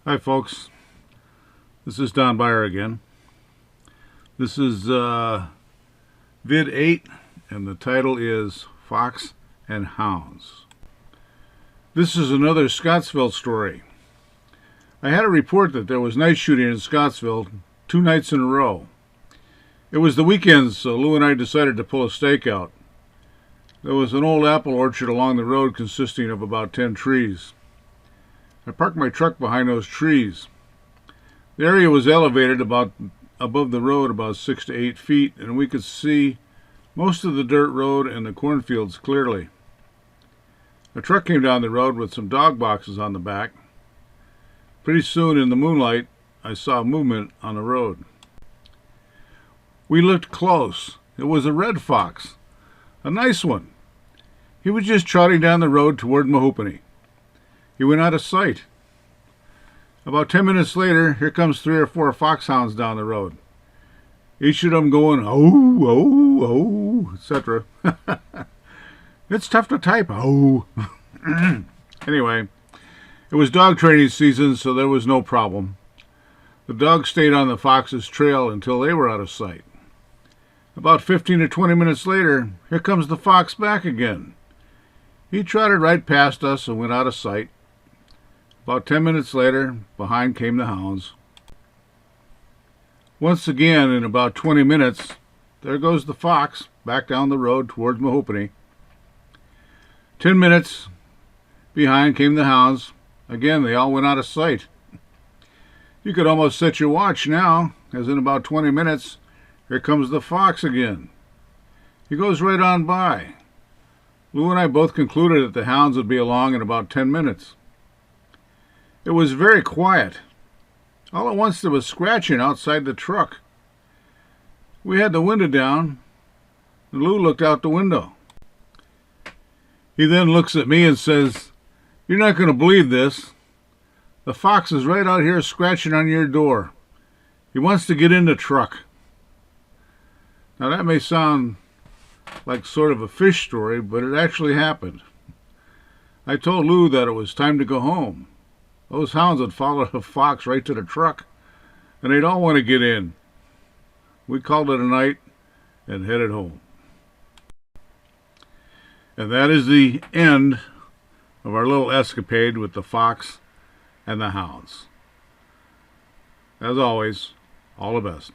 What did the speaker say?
Hi folks, this is Don Byer again. This is vid 8 and the title is Fox and Hounds. This is another Scottsville story. I had a report that there was night shooting in Scottsville 2 nights in a row. It was the weekend, so Lou and I decided to pull a stakeout. There was an old apple orchard along the road consisting of about 10 trees. I parked my truck behind those trees. The area was elevated about above the road about 6 to 8 feet, and we could see most of the dirt road and the cornfields clearly. A truck came down the road with some dog boxes on the back. Pretty soon in the moonlight, I saw movement on the road. We looked close. It was a red fox, a nice one. He was just trotting down the road toward Mahoopany. He went out of sight. About 10 minutes later, here comes 3 or 4 foxhounds down the road. Each of them going, oh, oh, oh, etc. It's tough to type, oh. Anyway, it was dog training season, so there was no problem. The dogs stayed on the fox's trail until they were out of sight. About 15 to 20 minutes later, here comes the fox back again. He trotted right past us and went out of sight. About 10 minutes later, behind came the hounds. Once again, in about 20 minutes, there goes the fox back down the road towards Mahoopany. 10 minutes behind came the hounds. Again, they all went out of sight. You could almost set your watch now, as in about 20 minutes, here comes the fox again. He goes right on by. Lou and I both concluded that the hounds would be along in about 10 minutes. It was very quiet. All at once there was scratching outside the truck. We had the window down, and Lou looked out the window. He then looks at me and says, "You're not going to believe this. The fox is right out here scratching on your door. He wants to get in the truck." Now that may sound like sort of a fish story, but it actually happened. I told Lou that it was time to go home. Those hounds had followed the fox right to the truck, and they'd all want to get in. We called it a night and headed home. And that is the end of our little escapade with the fox and the hounds. As always, all the best.